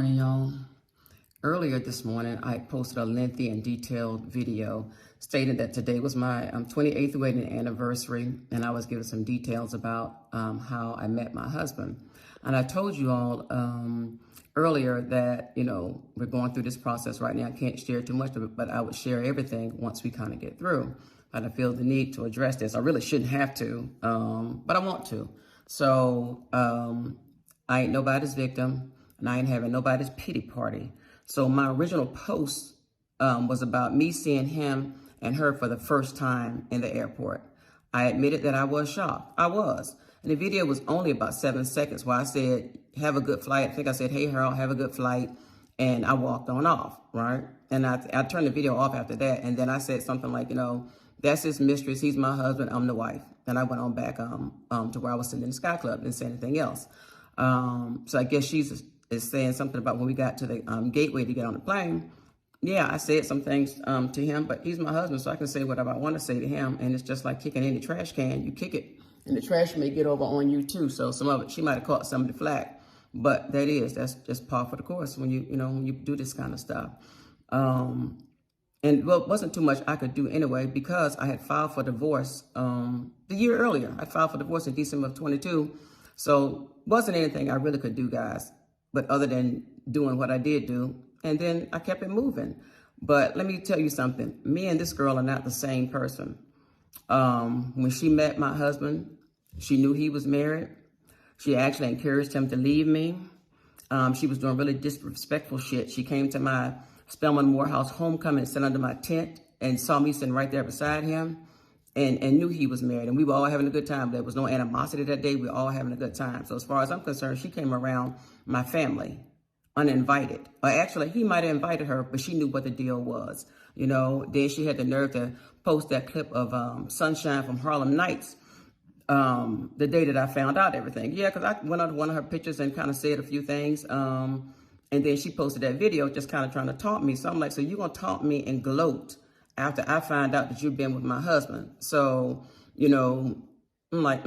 Morning, y'all. Earlier this morning, I posted a lengthy and detailed video stating that today was my 28th wedding anniversary, and I was giving some details about how I met my husband. And I told you all earlier that, we're going through this process right now. I can't share too much of it, but I would share everything once we kind of get through. But I feel the need to address this. I really shouldn't have to, but I want to. So I ain't nobody's victim. And I ain't having nobody's pity party. So my original post was about me seeing him and her for the first time in the airport. I admitted that I was shocked. I was. And the video was only about 7 seconds where I said, have a good flight. I think I said, hey, Harold, have a good flight. And I walked on off, right? And I turned the video off after that. And then I said something like, that's his mistress. He's my husband. I'm the wife. And I went on back to where I was sitting in the Sky Club. Didn't say anything else. So I guess she's is saying something about when we got to the gateway to get on the plane. Yeah, I said some things to him, but he's my husband, so I can say whatever I want to say to him. And it's just like kicking any trash can. You kick it, and the trash may get over on you too. So some of it, she might have caught some of the flack, but that's just par for the course when you do this kind of stuff. And well, it wasn't too much I could do anyway because I had filed for divorce the year earlier. I filed for divorce in December of 22, so wasn't anything I really could do, guys. But other than doing what I did do, and then I kept it moving. But let me tell you something. Me and this girl are not the same person. When she met my husband, she knew he was married. She actually encouraged him to leave me. She was doing really disrespectful shit. She came to my Spelman Morehouse homecoming and sat under my tent and saw me sitting right there beside him and knew he was married. And we were all having a good time. There was no animosity that day. We were all having a good time. So as far as I'm concerned, she came around my family uninvited. Or actually, he might have invited her, but she knew what the deal was. Then she had the nerve to post that clip of Sunshine from Harlem Nights the day that I found out everything. Yeah, because I went on one of her pictures and kind of said a few things. And then she posted that video just kind of trying to taunt me. So I'm like, so you're going to taunt me and gloat after I find out that you've been with my husband. So, I'm like,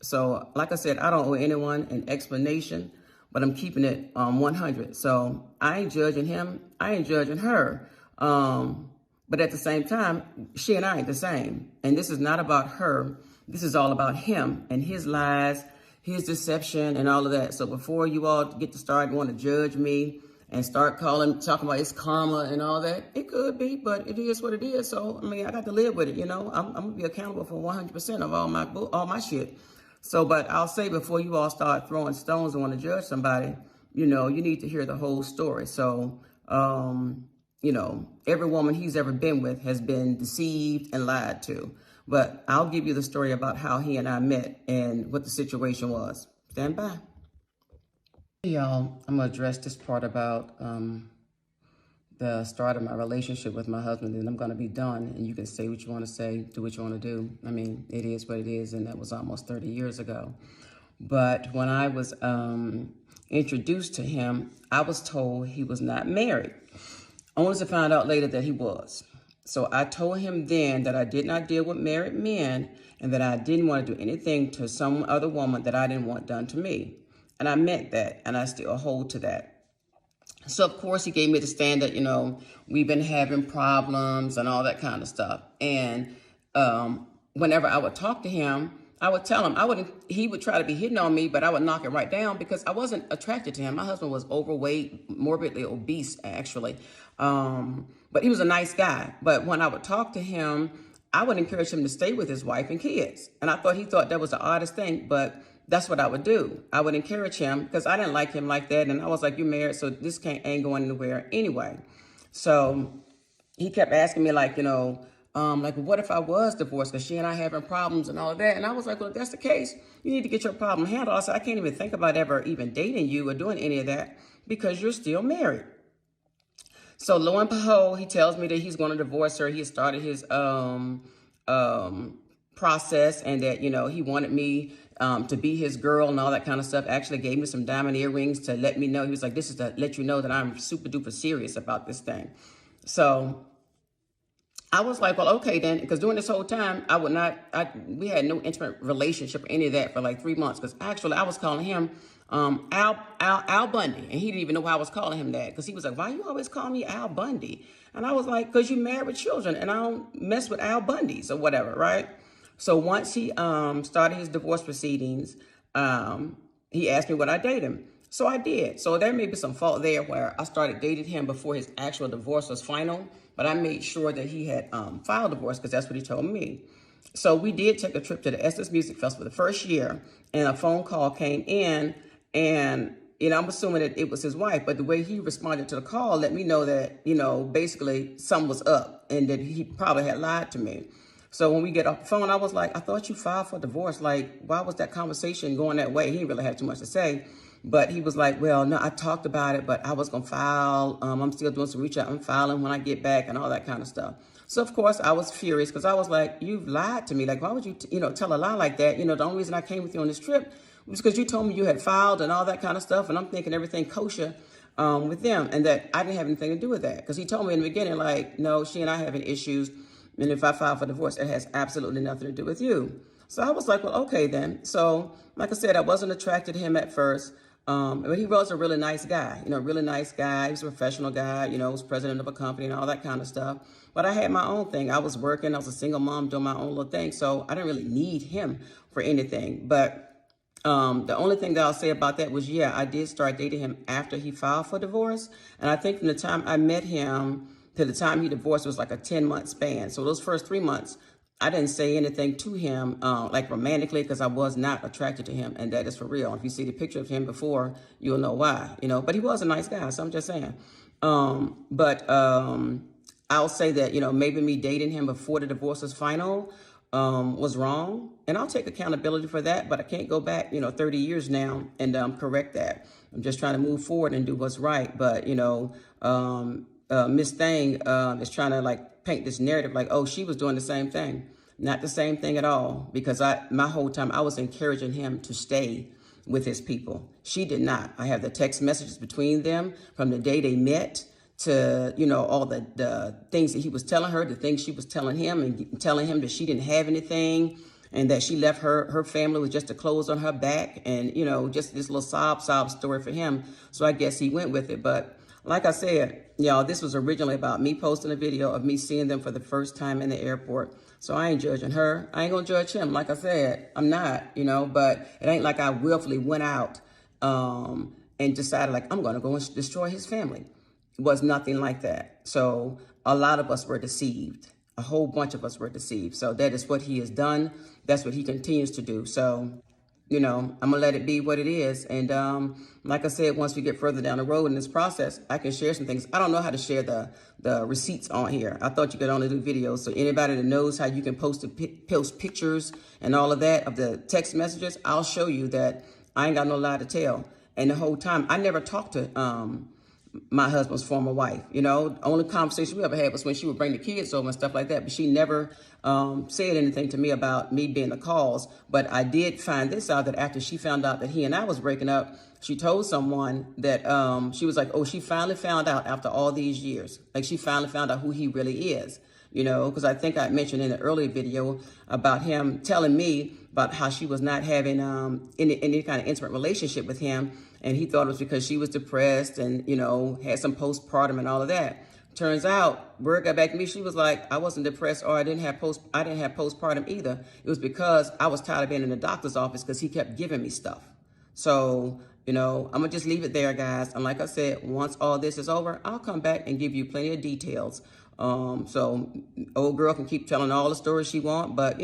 So like I said, I don't owe anyone an explanation, but I'm keeping it 100. So I ain't judging him. I ain't judging her. But at the same time, she and I ain't the same. And this is not about her. This is all about him and his lies, his deception and all of that. So before you all get to start want to judge me and start talking about it's karma and all that, it could be, but it is what it is. So, I got to live with it, I'm going to be accountable for 100% of all my shit. So, but I'll say before you all start throwing stones and want to judge somebody, you need to hear the whole story. So, every woman he's ever been with has been deceived and lied to. But I'll give you the story about how he and I met and what the situation was. Stand by. Hey, y'all, I'm going to address this part about the start of my relationship with my husband, and I'm going to be done, and you can say what you want to say, do what you want to do. It is what it is, and that was almost 30 years ago. But when I was introduced to him, I was told he was not married. Only to find out later that he was. So I told him then that I did not deal with married men and that I didn't want to do anything to some other woman that I didn't want done to me. And I meant that, and I still hold to that. So, of course, he gave me the stand that, we've been having problems and all that kind of stuff. And whenever I would talk to him, I would tell him, he would try to be hitting on me, but I would knock it right down because I wasn't attracted to him. My husband was overweight, morbidly obese, actually. But he was a nice guy. But when I would talk to him, I would encourage him to stay with his wife and kids. And he thought that was the oddest thing, but that's what I would do. I would encourage him because I didn't like him like that. And I was like, you're married, so this ain't going anywhere anyway. So he kept asking me like, what if I was divorced? Because she and I having problems and all of that. And I was like, well, if that's the case, you need to get your problem handled. I said, I can't even think about ever even dating you or doing any of that because you're still married. So lo and behold, he tells me that he's going to divorce her. He started his process and that, he wanted me to be his girl and all that kind of stuff. Actually gave me some diamond earrings to let me know. He was like, this is to let you know that I'm super duper serious about this thing. So I was like, well, okay then, because during this whole time, we had no intimate relationship or any of that for like 3 months. Because actually I was calling him Al Bundy. And he didn't even know why I was calling him that, because he was like, why you always call me Al Bundy? And I was like, because you married with children and I don't mess with Al Bundys or whatever, right? So once he started his divorce proceedings, he asked me would I date him. So I did. So there may be some fault there where I started dating him before his actual divorce was final, but I made sure that he had filed divorce, because that's what he told me. So we did take a trip to the Essence Music Festival the first year, and a phone call came in, and I'm assuming that it was his wife, but the way he responded to the call let me know that, basically something was up and that he probably had lied to me. So when we get off the phone, I was like, I thought you filed for divorce. Like, why was that conversation going that way? He didn't really have too much to say. But he was like, well, no, I talked about it, but I was going to file. I'm still doing some reach out. I'm filing when I get back and all that kind of stuff. So, of course, I was furious, because I was like, you've lied to me. Like, why would you, tell a lie like that? The only reason I came with you on this trip was because you told me you had filed and all that kind of stuff. And I'm thinking everything kosher with them, and that I didn't have anything to do with that. Because he told me in the beginning, like, no, she and I having issues. And if I file for divorce, it has absolutely nothing to do with you. So I was like, well, okay, then. So, like I said, I wasn't attracted to him at first. But he was a really nice guy, really nice guy. He's a professional guy, was president of a company and all that kind of stuff. But I had my own thing. I was working. I was a single mom doing my own little thing. So I didn't really need him for anything. But the only thing that I'll say about that was, yeah, I did start dating him after he filed for divorce. And I think from the time I met him to the time he divorced was like a 10-month span. So those first 3 months, I didn't say anything to him, like romantically, because I was not attracted to him. And that is for real. If you see the picture of him before, you'll know why, but he was a nice guy. So I'm just saying. But I'll say that, maybe me dating him before the divorce was final was wrong. And I'll take accountability for that. But I can't go back, 30 years now and correct that. I'm just trying to move forward and do what's right. But, Miss Thing is trying to like paint this narrative like, oh, she was doing the same thing. Not the same thing at all, because my whole time I was encouraging him to stay with his people. She did not. I have the text messages between them from the day they met to, all the things that he was telling her, the things she was telling him, and telling him that she didn't have anything and that she left her family with just the clothes on her back, and, just this little sob story for him. So I guess he went with it. But like I said, y'all, this was originally about me posting a video of me seeing them for the first time in the airport. So I ain't judging her. I ain't going to judge him. Like I said, I'm not, but it ain't like I willfully went out and decided like I'm going to go and destroy his family. It was nothing like that. So a lot of us were deceived. A whole bunch of us were deceived. So that is what he has done. That's what he continues to do. So I'm going to let it be what it is. And like I said, once we get further down the road in this process, I can share some things. I don't know how to share the receipts on here. I thought you could only do videos. So anybody that knows how you can post pictures and all of that of the text messages, I'll show you that I ain't got no lie to tell. And the whole time, I never talked to my husband's former wife. The only conversation we ever had was when she would bring the kids over and stuff like that. But she never said anything to me about me being the cause. But I did find this out, that after she found out that he and I was breaking up, she told someone that she was like, oh, she finally found out after all these years. Like, she finally found out who he really is. Because I think I mentioned in the earlier video about him telling me about how she was not having any kind of intimate relationship with him. And he thought it was because she was depressed and, had some postpartum and all of that. Turns out, word got back to me. She was like, I wasn't depressed, or I didn't have postpartum either. It was because I was tired of being in the doctor's office because he kept giving me stuff. So, I'm going to just leave it there, guys. And like I said, once all this is over, I'll come back and give you plenty of details. So old girl can keep telling all the stories she wants, but,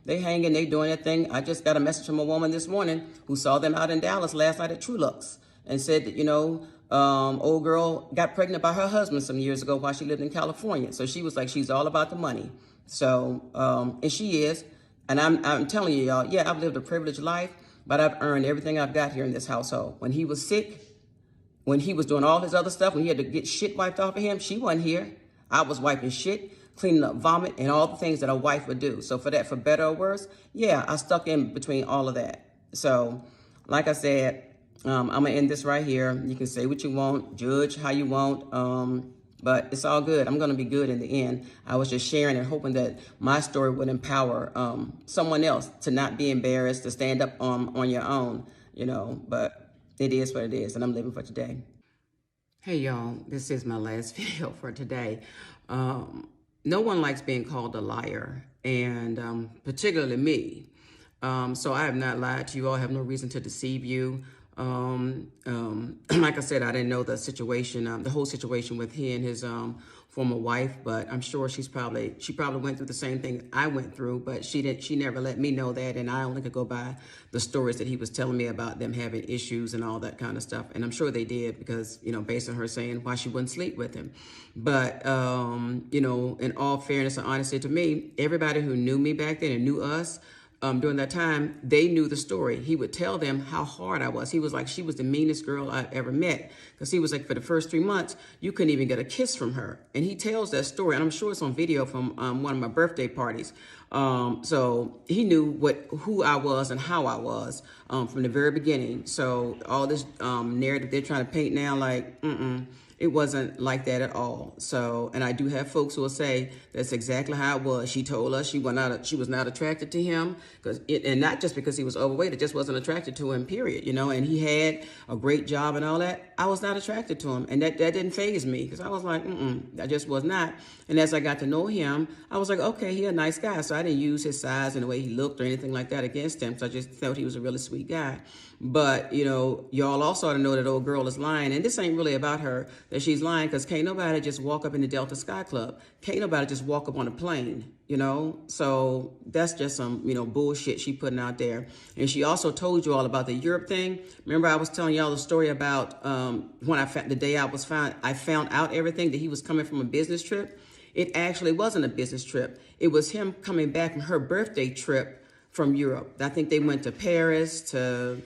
they hanging, they doing their thing. I just got a message from a woman this morning who saw them out in Dallas last night at Trulux and said that, old girl got pregnant by her husband some years ago while she lived in California. So she was like, she's all about the money. So, and she is. And I'm telling you, y'all, yeah, I've lived a privileged life, but I've earned everything I've got here in this household. When he was sick, when he was doing all his other stuff, when he had to get shit wiped off of him, she wasn't here. I was wiping shit, cleaning up vomit, and all the things that a wife would do. So for that, for better or worse, yeah, I stuck in between all of that. So like I said, I'm going to end this right here. You can say what you want, judge how you want, but it's all good. I'm going to be good in the end. I was just sharing and hoping that my story would empower someone else to not be embarrassed, to stand up on your own, but it is what it is, and I'm living for today. Hey y'all, this is my last video for today. No one likes being called a liar, and particularly me. So I have not lied to you all. I have no reason to deceive you. Like I said, I didn't know the situation, the whole situation with he and his former wife, but I'm sure she probably went through the same thing I went through, but she never let me know that, and I only could go by the stories that he was telling me about them having issues and all that kind of stuff. And I'm sure they did because, you know, based on her saying why she wouldn't sleep with him. But, you know, in all fairness and honesty to me, everybody who knew me back then and knew us, during that time, they knew the story. He would tell them how hard I was. He was like, she was the meanest girl I ever met. Because he was like, for the first 3 months, you couldn't even get a kiss from her. And he tells that story, and I'm sure it's on video from one of my birthday parties. So he knew who I was and how I was from the very beginning. So all this narrative they're trying to paint now, like, it wasn't like that at all. So, and I do have folks who will say that's exactly how it was. She told us she was not attracted to him, and not just because he was overweight. It just wasn't attracted to him, period. You know, and he had a great job and all that. I was not attracted to him, and that didn't faze me because I was like, I just was not. And as I got to know him, I was like, okay, he a nice guy. So I didn't use his size and the way he looked or anything like that against him. So I just thought he was a really sweet guy. But, you know, y'all also ought to know that old girl is lying. And this ain't really about her, that she's lying, because can't nobody just walk up in the Delta Sky Club. Can't nobody just walk up on a plane, you know? So that's just some, you know, bullshit she putting out there. And she also told you all about the Europe thing. Remember I was telling y'all the story about when the day I found out everything, that he was coming from a business trip. It actually wasn't a business trip. It was him coming back from her birthday trip from Europe. I think they went to Paris, to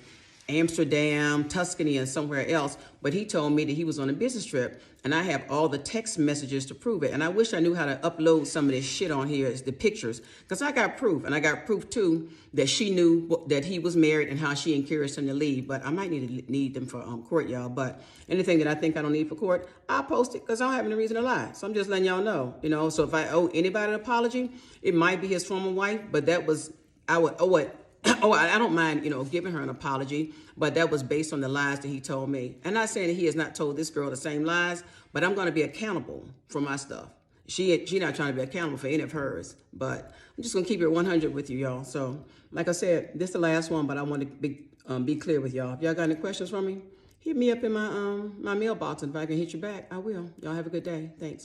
Amsterdam, Tuscany, and somewhere else. But he told me that he was on a business trip, and I have all the text messages to prove it. And I wish I knew how to upload some of this shit on here as the pictures, because I got proof. And I got proof, too, that she knew that he was married and how she encouraged him to leave. But I might need them for court, y'all. But anything that I think I don't need for court, I'll post it because I don't have any reason to lie. So I'm just letting y'all know, you know. So if I owe anybody an apology, it might be his former wife, but that was, I would owe it. Oh, I don't mind, you know, giving her an apology, but that was based on the lies that he told me. I'm not saying that he has not told this girl the same lies, but I'm going to be accountable for my stuff. She not trying to be accountable for any of hers, but I'm just going to keep it 100 with you, y'all. So, like I said, this is the last one, but I want to be clear with y'all. If y'all got any questions for me, hit me up in my mailbox, and if I can hit you back, I will. Y'all have a good day. Thanks.